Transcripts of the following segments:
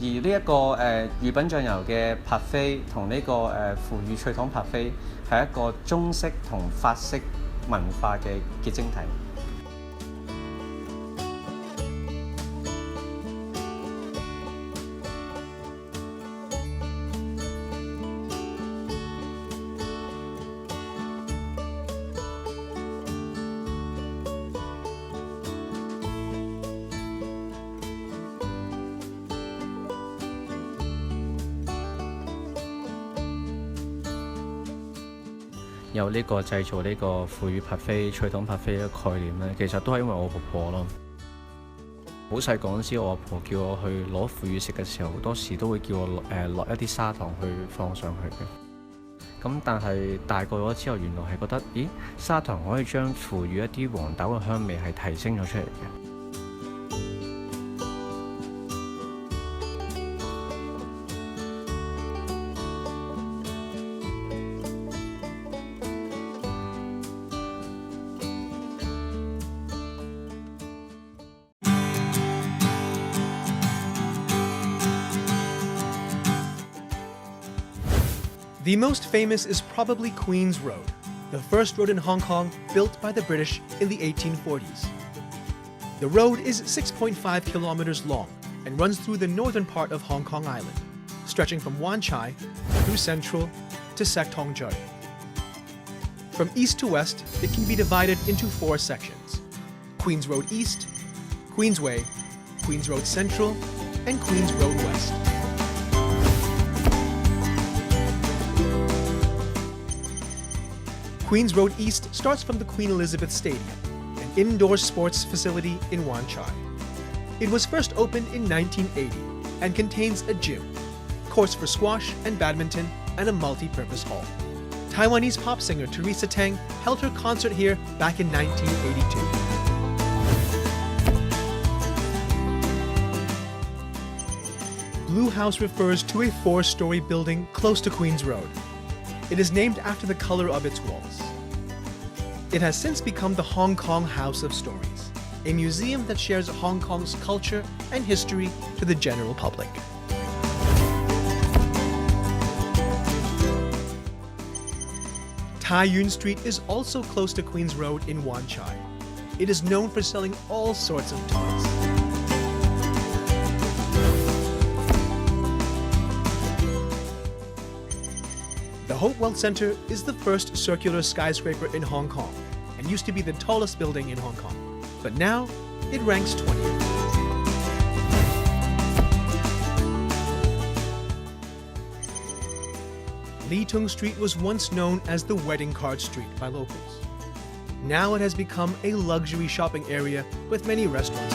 呢一個魚餅醬油嘅柏菲同呢個腐乳脆糖柏菲係一個中式同法式文化嘅結晶體。有呢個製造呢個腐乳柏菲、脆糖柏菲嘅概念咧，其實都係因為我婆婆咯。好細個嗰陣時，我阿婆叫我去攞腐乳食嘅時候，好多時都會叫我落一啲砂糖去放上去嘅。咁但係大個咗之後，原來係覺得，咦，砂糖可以將腐乳一啲黃豆嘅香味係提升咗出嚟嘅。The most famous is probably Queen's Road, the first road in Hong Kong built by the British in the 1840s. The road is 6.5 kilometers long and runs through the northern part of Hong Kong Island, stretching from Wan Chai through Central to Sek Tong Tsui. From east to west, it can be divided into 4 sections: Queen's Road East, Queensway, Queen's Road Central, and Queen's Road West. Queen's Road East starts from the Queen Elizabeth Stadium, an indoor sports facility in Wan Chai. It was first opened in 1980 and contains a gym, courts for squash and badminton, and a multi-purpose hall. Taiwanese pop singer Teresa Teng held her concert here back in 1982. Blue House refers to a 4-story building close to Queen's Road. It is named after the color of its walls. It has since become the Hong Kong House of Stories, a museum that shares Hong Kong's culture and history to the general public. Tai Yuen Street is also close to Queen's Road in Wan Chai. It is known for selling all sorts of toys. The Hopewell Center is the first circular skyscraper in Hong Kong and used to be the tallest building in Hong Kong, but now it ranks 20th. Lee Tung Street was once known as the Wedding Card Street by locals. Now it has become a luxury shopping area with many restaurants.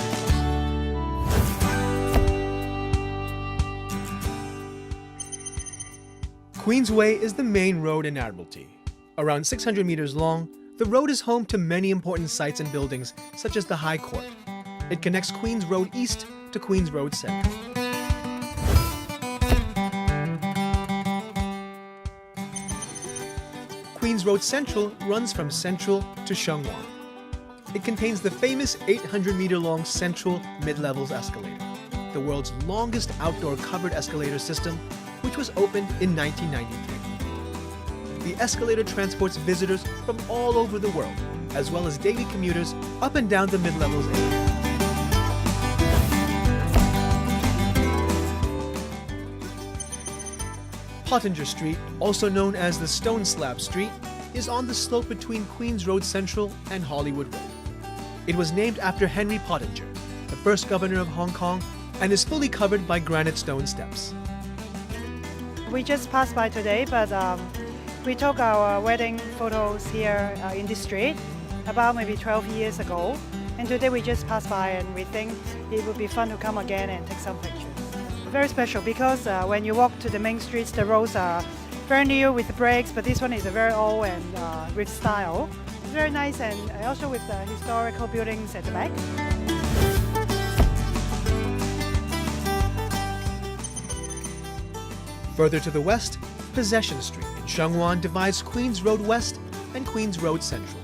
Queensway is the main road in Admiralty. Around 600 meters long, the road is home to many important sites and buildings, such as the High Court. It connects Queen's Road East to Queen's Road Central. Queen's Road Central runs from Central to Sheung Wan. It contains the famous 800-meter-long Central Mid-Levels Escalator, the world's longest outdoor covered escalator system, which was opened in 1993. The escalator transports visitors from all over the world, as well as daily commuters up and down the mid-levels area. Pottinger Street, also known as the Stone Slab Street, is on the slope between Queen's Road Central and Hollywood Road. It was named after Henry Pottinger, the first governor of Hong Kong, and is fully covered by granite stone steps. We just passed by today, but we took our wedding photos here in this street about maybe 12 years ago. And today we just passed by and we think it would be fun to come again and take some pictures. Very special because when you walk to the main streets, the roads are very new with the brakes, but this one is a very old and with style. It's very nice, and also with the historical buildings at the back. Further to the west, Possession Street in Sheung Wan divides Queen's Road West and Queen's Road Central.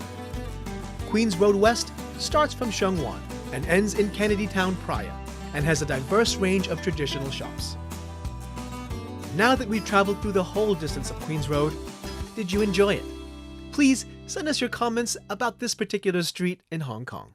Queen's Road West starts from Sheung Wan and ends in Kennedy Town, Praia, and has a diverse range of traditional shops. Now that we've traveled through the whole distance of Queen's Road, did you enjoy it? Please send us your comments about this particular street in Hong Kong.